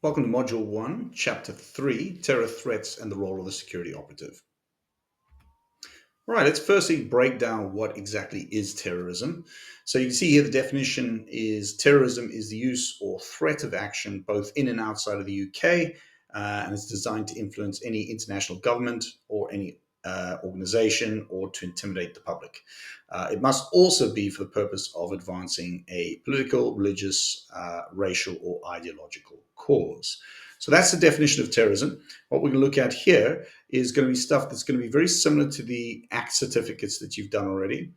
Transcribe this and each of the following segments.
Welcome to Module 1, Chapter 3, Terror Threats and the Role of the Security Operative. All right, let's firstly break down what exactly is terrorism. So you can see here the definition is terrorism is the use or threat of action both in and outside of the UK, and it's designed to influence any international government or any organization or to intimidate the public. It must also be for the purpose of advancing a political, religious, racial, or ideological cause. So that's the definition of terrorism. What we're going to look at here is going to be stuff that's going to be very similar to the ACT certificates that you've done already.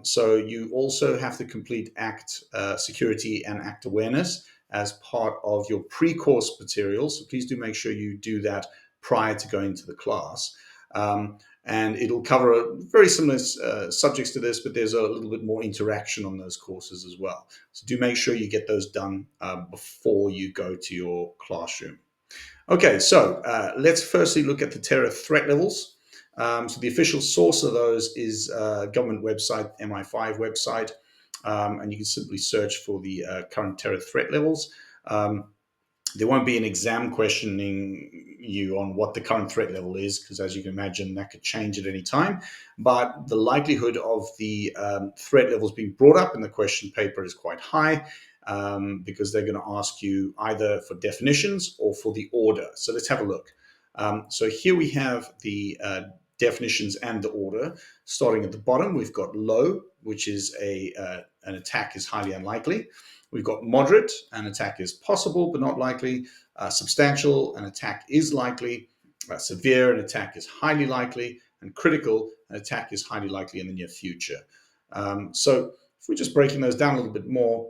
So you also have to complete ACT security and ACT awareness as part of your pre-course materials. So please do make sure you do that prior to going to the class. And it'll cover very similar subjects to this, but there's a little bit more interaction on those courses as well. So do make sure you get those done before you go to your classroom. Okay, so let's firstly look at the terror threat levels. So the official source of those is government website, MI5 website, and you can simply search for the current terror threat levels. There won't be an exam questioning you on what the current threat level is, because as you can imagine, that could change at any time. But the likelihood of the threat levels being brought up in the question paper is quite high, because they're going to ask you either for definitions or for the order. So let's have a look. So here we have the definitions and the order. Starting at the bottom, we've got low, which is an attack is highly unlikely. We've got moderate, an attack is possible but not likely. Substantial, an attack is likely. Severe, an attack is highly likely. And critical, an attack is highly likely in the near future. So if we're just breaking those down a little bit more,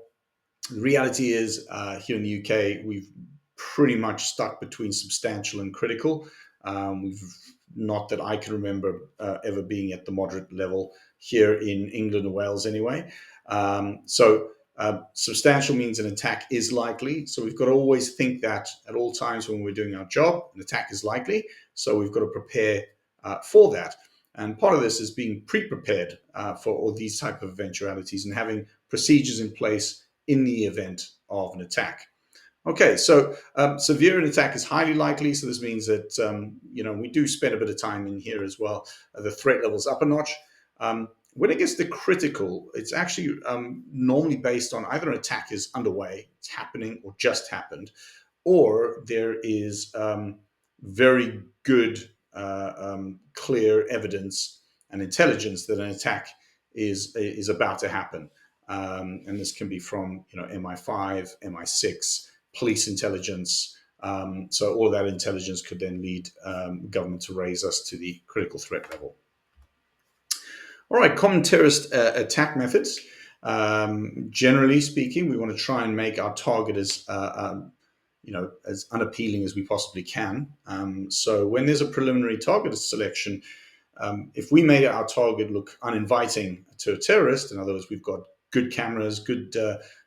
the reality is here in the UK, we've pretty much stuck between substantial and critical. We've not that I can remember ever being at the moderate level here in England or Wales anyway. Substantial means an attack is likely. So we've got to always think that at all times when we're doing our job, an attack is likely. So we've got to prepare for that. And part of this is being pre-prepared for all these type of eventualities and having procedures in place in the event of an attack. Okay, so severe an attack is highly likely. So this means that, we do spend a bit of time in here as well. The threat level's up a notch. When it gets to critical, it's actually normally based on either an attack is underway, it's happening or just happened, or there is very good, clear evidence and intelligence that an attack is about to happen. And this can be from MI5, MI6, police intelligence. So all of that intelligence could then lead government to raise us to the critical threat level. All right, common terrorist attack methods. Generally speaking, we want to try and make our target as unappealing as we possibly can. So when there's a preliminary target selection, if we made our target look uninviting to a terrorist, in other words, we've got good cameras, good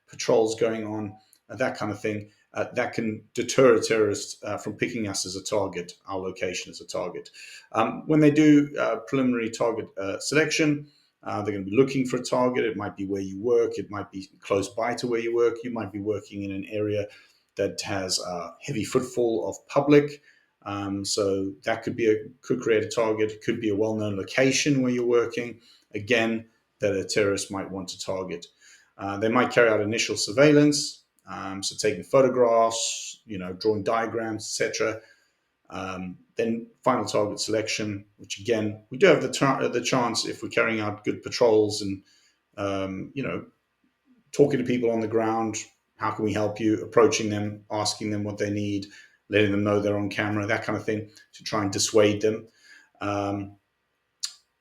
patrols going on, that kind of thing, that can deter a terrorist from picking us as a target, our location as a target. When they do preliminary target selection, they're going to be looking for a target. It might be where you work. It might be close by to where you work. You might be working in an area that has a heavy footfall of public. So that could create a target. It could be a well-known location where you're working, again, that a terrorist might want to target. They might carry out initial surveillance, so taking photographs, drawing diagrams, etc. Then final target selection, which again, we do have the chance if we're carrying out good patrols and, talking to people on the ground, how can we help you, approaching them, asking them what they need, letting them know they're on camera, that kind of thing, to try and dissuade them.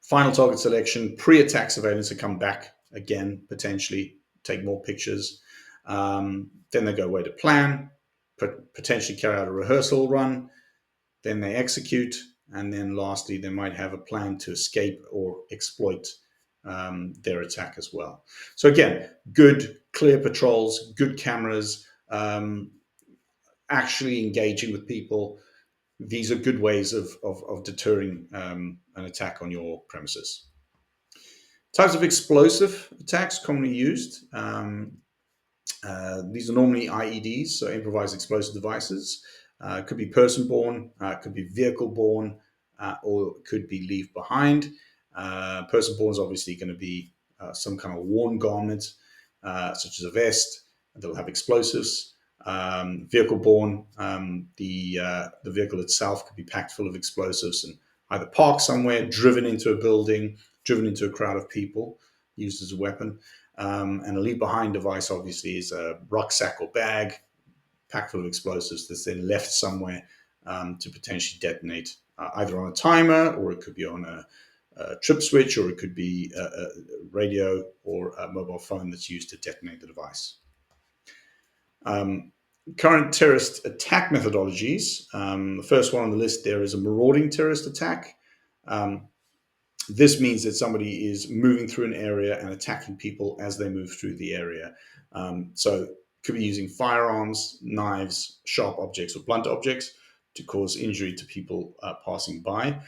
Final target selection, pre-attack surveillance to come back again, potentially take more pictures. Then they go away to plan, potentially carry out a rehearsal run, then they execute, and then lastly, they might have a plan to escape or exploit their attack as well. So again, good, clear patrols, good cameras, actually engaging with people. These are good ways of deterring an attack on your premises. Types of explosive attacks commonly used. These are normally IEDs, so improvised explosive devices. It could be person-borne, could be vehicle-borne, or it could be leave behind. Person-borne is obviously going to be some kind of worn garment, such as a vest, that will have explosives. Vehicle-borne, the vehicle itself could be packed full of explosives and either parked somewhere, driven into a building, driven into a crowd of people, used as a weapon. And a leave behind device obviously is a rucksack or bag packed full of explosives that's then left somewhere to potentially detonate, either on a timer, or it could be on a trip switch, or it could be a radio or a mobile phone that's used to detonate the device. Um, Current terrorist attack methodologies. The first one on the list there is a marauding terrorist attack. Um, this means that somebody is moving through an area and attacking people as they move through the area. So could be using firearms, knives, sharp objects, or blunt objects to cause injury to people passing by.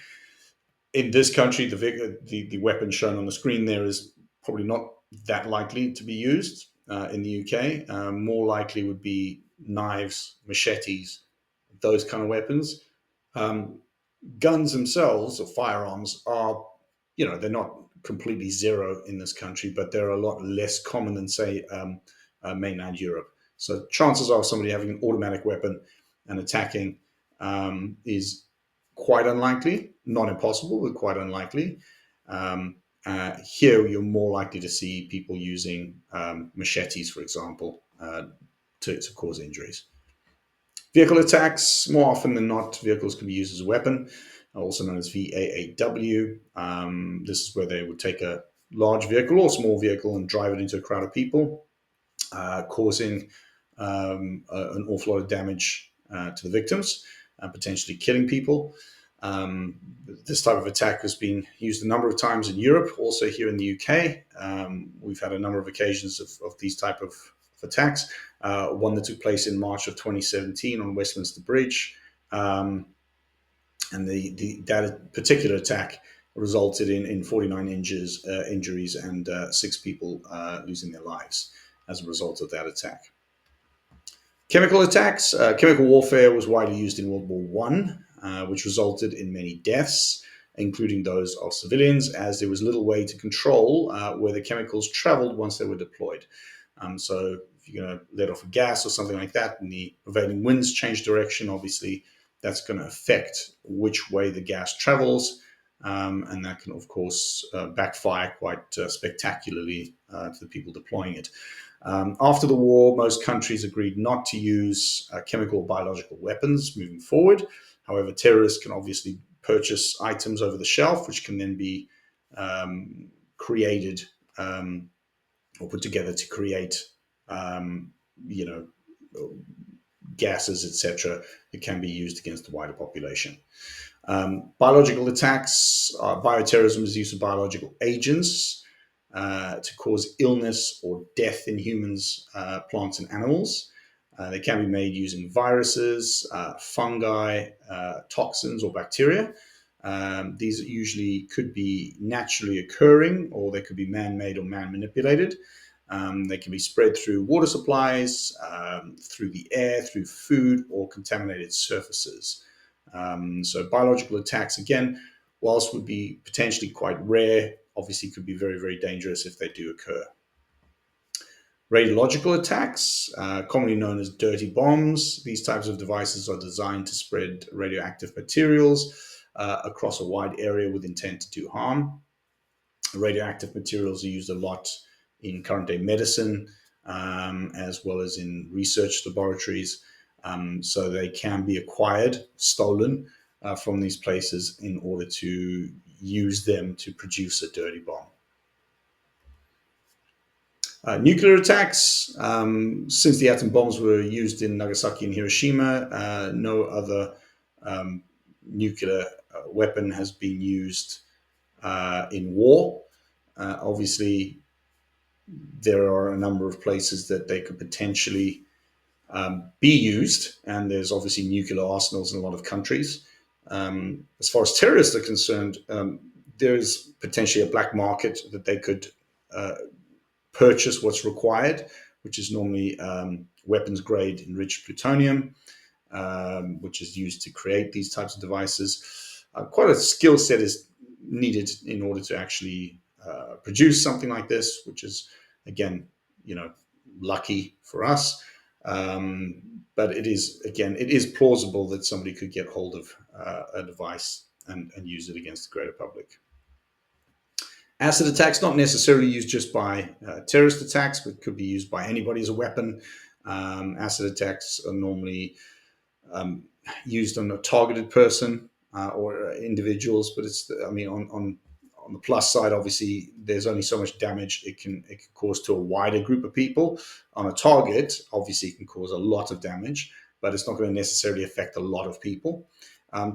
In this country, the weapon shown on the screen there is probably not that likely to be used. In the UK, more likely would be knives, machetes, those kind of weapons. Um, Guns themselves or firearms are, they're not completely zero in this country, but they're a lot less common than, say, mainland Europe. So chances are somebody having an automatic weapon and attacking is quite unlikely, not impossible, but quite unlikely. Here, you're more likely to see people using machetes, for example, to cause injuries. Vehicle attacks, more often than not, vehicles can be used as a weapon, also known as VAAW. This is where they would take a large vehicle or small vehicle and drive it into a crowd of people, causing an awful lot of damage to the victims, potentially killing people. This type of attack has been used a number of times in Europe, also here in the UK. We've had a number of occasions of these type of attacks. One that took place in March of 2017 on Westminster Bridge. And that particular attack resulted in 49 injuries and 6 people losing their lives as a result of that attack. Chemical attacks. Chemical warfare was widely used in World War One, which resulted in many deaths, including those of civilians, as there was little way to control where the chemicals traveled once they were deployed. So if you're going to let off a gas or something like that, and the prevailing winds change direction, obviously that's going to affect which way the gas travels, and that can, of course, backfire quite spectacularly to the people deploying it. After the war, most countries agreed not to use chemical or biological weapons moving forward. However, terrorists can obviously purchase items over the shelf, which can then be created or put together to create, you know, gases, etc., that can be used against the wider population. Biological attacks, bioterrorism is the use of biological agents to cause illness or death in humans, plants, and animals. They can be made using viruses, fungi, toxins, or bacteria. These usually could be naturally occurring, or they could be man-made or man-manipulated. They can be spread through water supplies, through the air, through food, or contaminated surfaces. So biological attacks, again, whilst would be potentially quite rare, obviously could be very, very dangerous if they do occur. Radiological attacks, commonly known as dirty bombs. These types of devices are designed to spread radioactive materials across a wide area with intent to do harm. Radioactive materials are used a lot in current day medicine, as well as in research laboratories. So they can be acquired, stolen from these places in order to use them to produce a dirty bomb. Nuclear attacks. Since the atom bombs were used in Nagasaki and Hiroshima, no other nuclear weapon has been used in war. Obviously, there are a number of places that they could potentially be used, and there's obviously nuclear arsenals in a lot of countries. As far as terrorists are concerned, there's potentially a black market that they could purchase what's required which is normally weapons grade enriched plutonium, which is used to create these types of devices. Quite a skill set is needed in order to actually produce something like this, which is, again, you know, lucky for us. But it is plausible that somebody could get hold of a device and use it against the greater public. Acid attacks, not necessarily used just by terrorist attacks, but could be used by anybody as a weapon. Acid attacks are normally um, used on a targeted person or individuals, but I mean, on the plus side, obviously, there's only so much damage it can cause to a wider group of people. On a target, obviously, it can cause a lot of damage, but it's not going to necessarily affect a lot of people.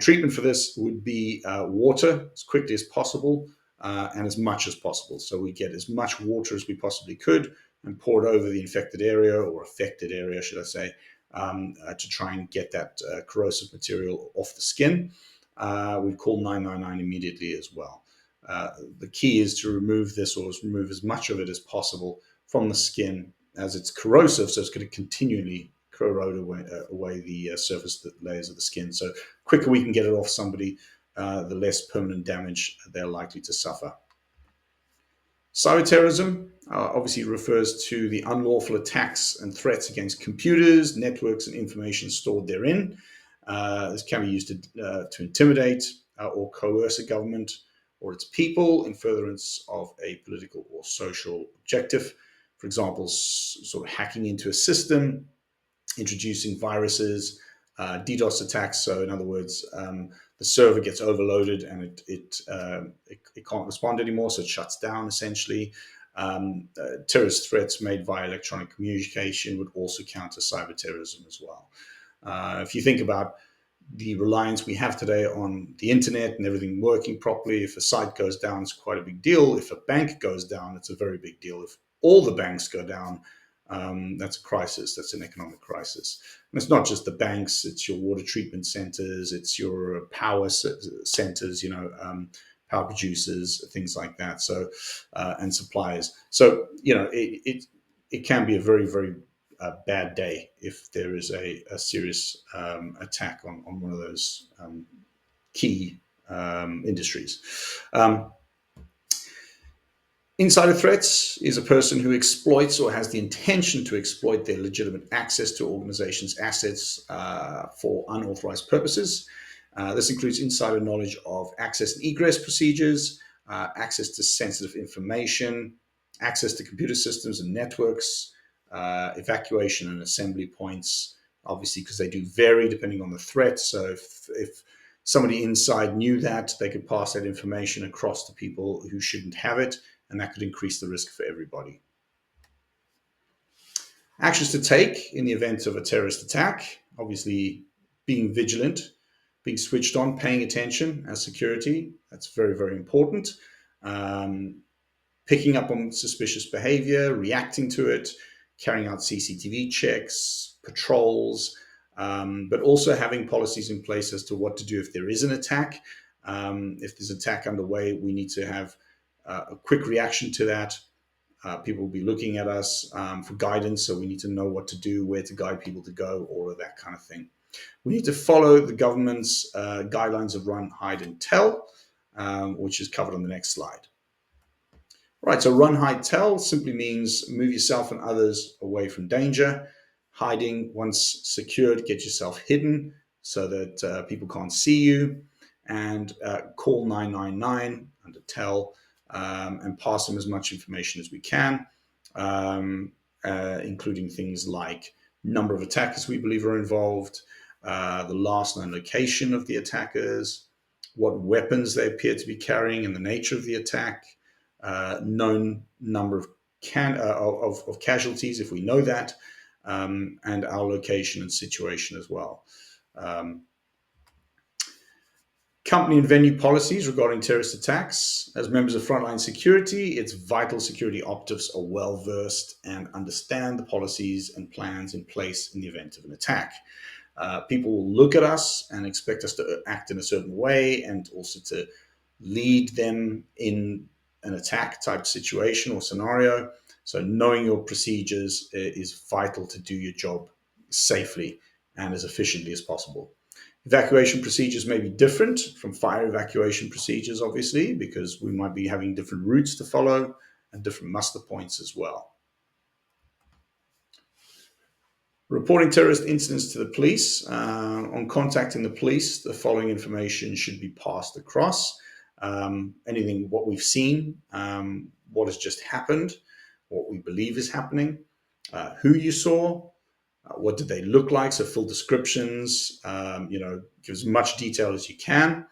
Treatment for this would be water as quickly as possible and as much as possible. So we get as much water as we possibly could and pour it over the infected area, or affected area, should I say, to try and get that corrosive material off the skin. We'd call 999 immediately as well. The key is to remove this, or remove as much of it as possible from the skin, as it's corrosive, so it's going to continually corrode away the surface layers of the skin. So quicker we can get it off somebody, the less permanent damage they're likely to suffer. Cyberterrorism obviously refers to the unlawful attacks and threats against computers, networks, and information stored therein. This can be used to intimidate or coerce a government or its people in furtherance of a political or social objective. For example, sort of hacking into a system, introducing viruses, DDoS attacks. So, in other words, the server gets overloaded and it can't respond anymore, so it shuts down essentially. Terrorist threats made via electronic communication would also count as cyber terrorism as well. If you think about the reliance we have today on the internet and everything working properly, if a site goes down, it's quite a big deal. If a bank goes down, it's a very big deal. If all the banks go down, that's a crisis. That's an economic crisis. And it's not just the banks. It's your water treatment centers. It's your power centers, power producers, things like that. So, and suppliers. So, it can be a very, very bad day if there is a serious attack on one of those key industries. Insider threats is a person who exploits or has the intention to exploit their legitimate access to organizations' assets for unauthorized purposes. This includes insider knowledge of access and egress procedures, access to sensitive information, access to computer systems and networks, evacuation and assembly points, obviously, because they do vary depending on the threat. So if somebody inside knew that, they could pass that information across to people who shouldn't have it, and that could increase the risk for everybody. Actions to take in the event of a terrorist attack, obviously being vigilant, being switched on, paying attention as security. That's very, very important. Picking up on suspicious behavior, reacting to it, carrying out CCTV checks, patrols, but also having policies in place as to what to do if there is an attack. If there's an attack underway, we need to have a quick reaction to that. People will be looking at us for guidance, so we need to know what to do, where to guide people to go, all of that kind of thing. We need to follow the government's guidelines of run, hide, and tell, which is covered on the next slide. Right, so run, hide, tell simply means move yourself and others away from danger. Hiding, once secured, get yourself hidden so that people can't see you. And call 999 under tell, and pass them as much information as we can, including things like number of attackers we believe are involved, the last known location of the attackers, what weapons they appear to be carrying and the nature of the attack, known number of casualties if we know that, and our location and situation as well. Company and venue policies regarding terrorist attacks. As members of frontline security, it's vital security operatives are well versed and understand the policies and plans in place in the event of an attack. People will look at us and expect us to act in a certain way, and also to lead them in an attack type situation or scenario. So knowing your procedures is vital to do your job safely and as efficiently as possible. Evacuation procedures may be different from fire evacuation procedures, obviously, because we might be having different routes to follow and different muster points as well. Reporting terrorist incidents to the police. On contacting the police, the following information should be passed across. Anything, what we've seen, what has just happened, what we believe is happening, who you saw, what did they look like, so full descriptions, give as much detail as you can,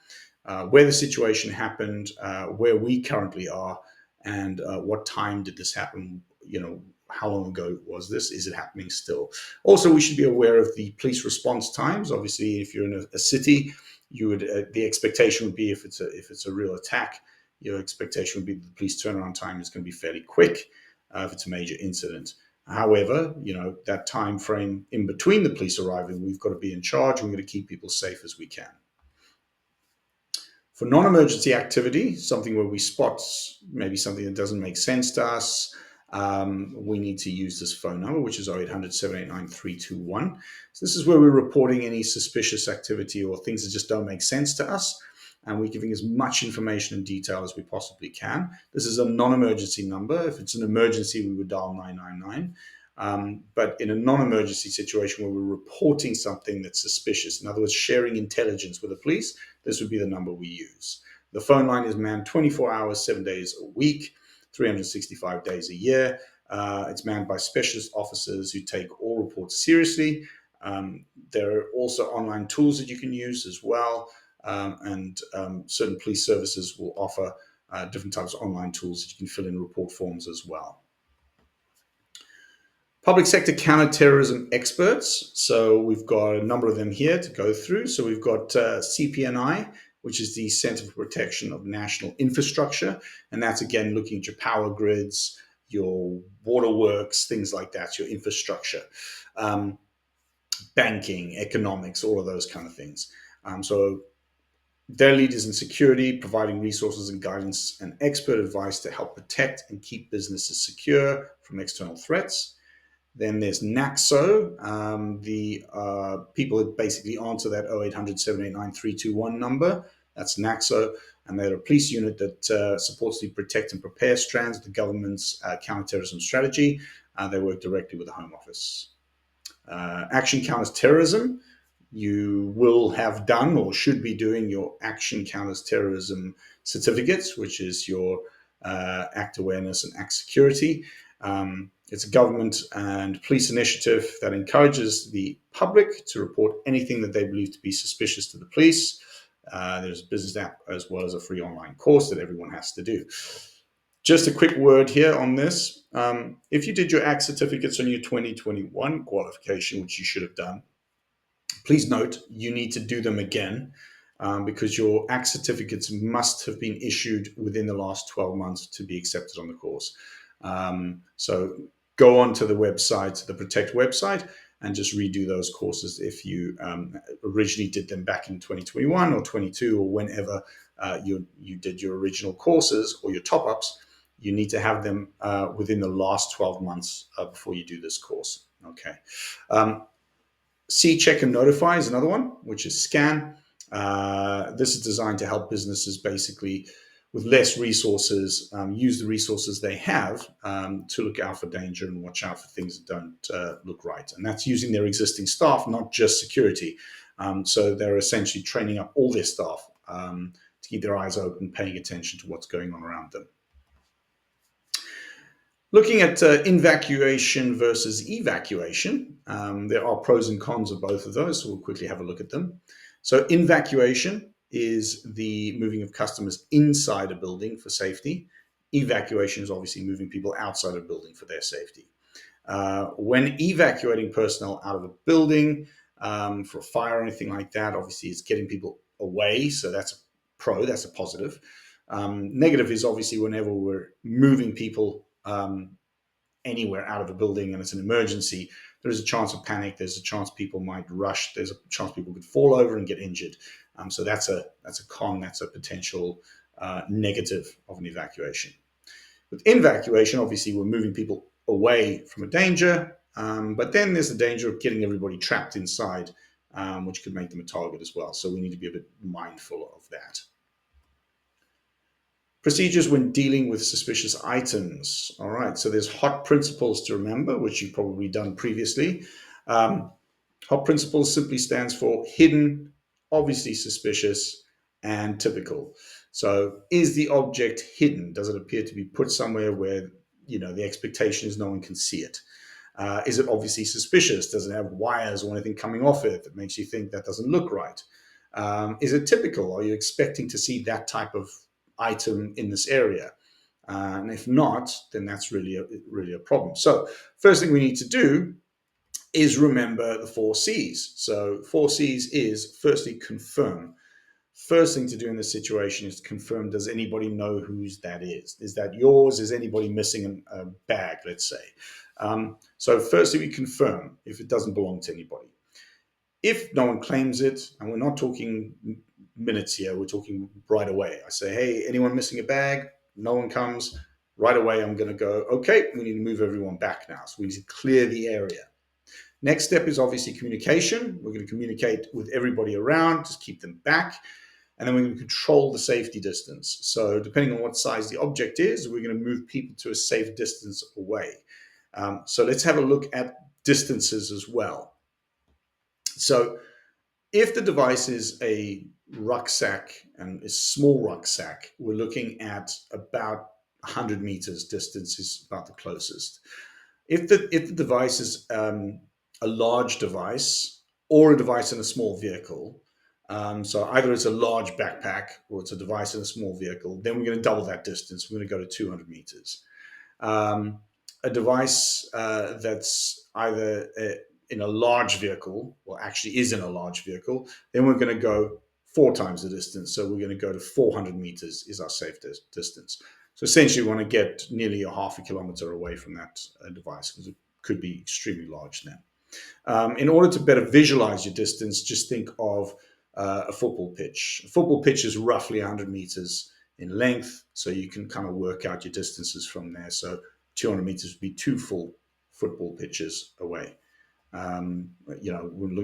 where the situation happened, where we currently are, and what time did this happen, how long ago was this? Is it happening still? Also, we should be aware of the police response times. Obviously, if you're in a city, you would the expectation would be if it's a real attack, your expectation would be that the police turnaround time is going to be fairly quick if it's a major incident. However, that time frame in between the police arriving, we've got to be in charge. We're going to keep people safe as we can. For non-emergency activity, something where we spot maybe something that doesn't make sense to us, we need to use this phone number, which is 0800 789 321. So this is where we're reporting any suspicious activity or things that just don't make sense to us. And we're giving as much information and detail as we possibly can. This is a non-emergency number. If it's an emergency, we would dial 999. But in a non-emergency situation where we're reporting something that's suspicious, in other words, sharing intelligence with the police, this would be the number we use. The phone line is manned 24 hours, 7 days a week, 365 days a year. It's manned by specialist officers who take all reports seriously. There are also online tools that you can use as well. And certain police services will offer different types of online tools that you can fill in report forms as well. Public sector counterterrorism experts. So we've got a number of them here to go through. So we've got CPNI, which is the Center for Protection of National Infrastructure. And that's, again, looking at your power grids, your waterworks, things like that, your infrastructure, banking, economics, all of those kind of things. So their lead is in security, providing resources and guidance and expert advice to help protect and keep businesses secure from external threats. Then there's NACSO, the people that basically answer that 0800 789 321 number. That's NACSO, and they're a police unit that supports the protect and prepare strands of the government's counterterrorism strategy. They work directly with the Home Office. Action Counters Terrorism. You will have done or should be doing your Action Counters Terrorism certificates, which is your act awareness and act security. It's a government and police initiative that encourages the public to report anything that they believe to be suspicious to the police. There's a business app as well as a free online course that everyone has to do. Just a quick word here on this. If you did your ACT certificates on your 2021 qualification, which you should have done, please note you need to do them again because your ACT certificates must have been issued within the last 12 months to be accepted on the course. So go on to the website, the Protect website, and just redo those courses if you originally did them back in 2021 or 22 or whenever you did your original courses or your top-ups. You need to have them within the last 12 months before you do this course. Okay. See, Check, and Notify is another one, which is SCAN. This is designed to help businesses basically with less resources, use the resources they have to look out for danger and watch out for things that don't look right. And that's using their existing staff, not just security. So they're essentially training up all their staff to keep their eyes open, paying attention to what's going on around them. Looking at evacuation versus evacuation, there are pros and cons of both of those, so we'll quickly have a look at them. So evacuation is the moving of customers inside a building for safety. Evacuation is obviously moving people outside a building for their safety. When evacuating personnel out of a building for a fire or anything like that, obviously it's getting people away, so that's a pro, that's a positive. Negative is obviously whenever we're moving people anywhere out of a building and it's an emergency, there's a chance of panic, there's a chance people might rush, there's a chance people could fall over and get injured. So that's a con, that's a potential negative of an evacuation. With evacuation, obviously, we're moving people away from a danger, but then there's the danger of getting everybody trapped inside, which could make them a target as well. So we need to be a bit mindful of that. Procedures when dealing with suspicious items. All right, so there's HOT principles to remember, which you've probably done previously. HOT principles simply stands for hidden, obviously suspicious, and typical. So is the object hidden? Does it appear to be put somewhere where the expectation is no one can see it? Is it obviously suspicious? Does it have wires or anything coming off it that makes you think that doesn't look right? Is it typical? Are you expecting to see that type of item in this area? And if not, then that's really a problem. So first thing we need to do is remember the 4 C's. So 4 C's is firstly confirm. First thing to do in this situation is to confirm, does anybody know whose that is? Is that yours? Is anybody missing a bag, let's say? So firstly, we confirm if it doesn't belong to anybody. If no one claims it, and we're not talking minutes here, we're talking right away. I say, hey, anyone missing a bag? No one comes. Right away, I'm going to go, okay, we need to move everyone back now. So we need to clear the area. Next step is obviously communication. We're going to communicate with everybody around, just keep them back. And then we're going to control the safety distance. So depending on what size the object is, we're going to move people to a safe distance away. So let's have a look at distances as well. So if the device is a rucksack and a small rucksack, we're looking at about 100 meters distance is about the closest. If the device is a large device or a device in a small vehicle, so either it's a large backpack or it's a device in a small vehicle, then we're going to double that distance. We're going to go to 200 meters. A device that's either in a large vehicle, or actually is in a large vehicle, then we're going to go 4 times the distance. So we're going to go to 400 meters is our safe distance. So essentially, we want to get nearly a half a kilometer away from that device because it could be extremely large now. In order to better visualize your distance, just think of a football pitch. A football pitch is roughly 100 meters in length, so you can kind of work out your distances from there. So 200 meters would be 2 full football pitches away. When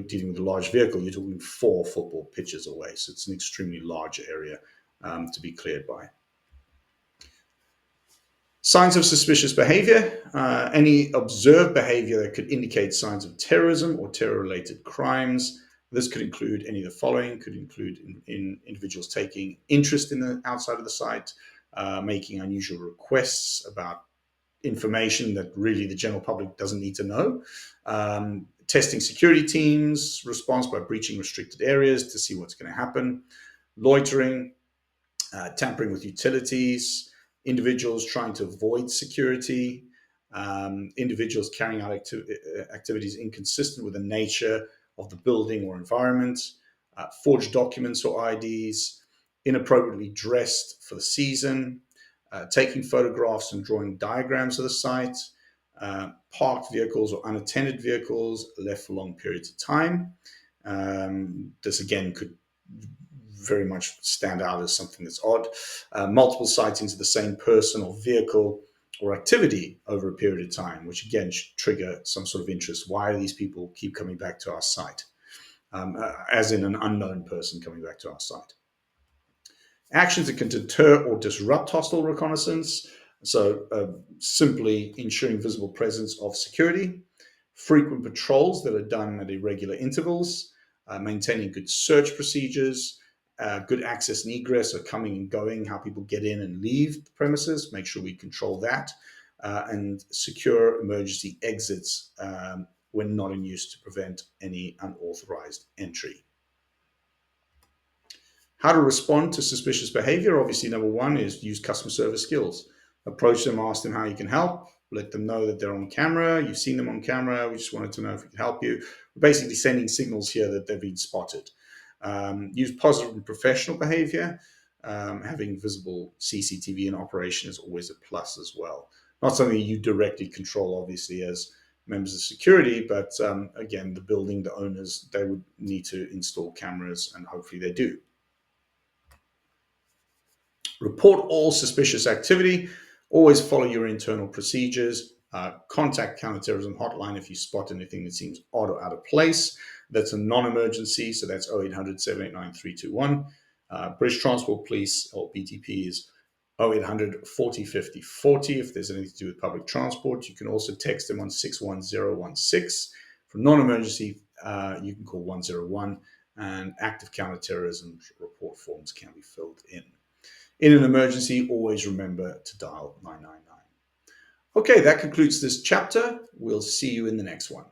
dealing with a large vehicle, you're talking 4 football pitches away. So it's an extremely large area to be cleared by. Signs of suspicious behavior. Any observed behavior that could indicate signs of terrorism or terror-related crimes. This could include any of the following. Could include in individuals taking interest in the outside of the site, making unusual requests about information that really the general public doesn't need to know, testing security teams, response by breaching restricted areas to see what's going to happen, loitering, tampering with utilities, individuals trying to avoid security, individuals carrying out activities inconsistent with the nature of the building or environment, forged documents or IDs, inappropriately dressed for the season, taking photographs and drawing diagrams of the site, parked vehicles or unattended vehicles left for long periods of time. This again could very much stand out as something that's odd. Multiple sightings of the same person or vehicle or activity over a period of time, which again should trigger some sort of interest. Why do these people keep coming back to our site? As in an unknown person coming back to our site. Actions that can deter or disrupt hostile reconnaissance. So simply ensuring visible presence of security, frequent patrols that are done at irregular intervals, maintaining good search procedures, good access and egress, so coming and going, how people get in and leave the premises, make sure we control that, and secure emergency exits when not in use to prevent any unauthorized entry. How to respond to suspicious behavior. Obviously, number one is use customer service skills. Approach them, ask them how you can help, let them know that they're on camera, you've seen them on camera, we just wanted to know if we can help you. We're basically sending signals here that they've been spotted. Use positive and professional behavior. Having visible CCTV in operation is always a plus as well. Not something you directly control, obviously, as members of security, but again, the building, the owners, they would need to install cameras, and hopefully they do. Report all suspicious activity. Always follow your internal procedures. Contact counterterrorism hotline if you spot anything that seems odd or out of place. That's a non-emergency, so that's 0800 789 321. British Transport Police, or BTP, is 0800 40 50 40 if there's anything to do with public transport. You can also text them on 61016. For non-emergency, you can call 101, and active counterterrorism report forms can be filled in. In an emergency, always remember to dial 999. Okay, that concludes this chapter. We'll see you in the next one.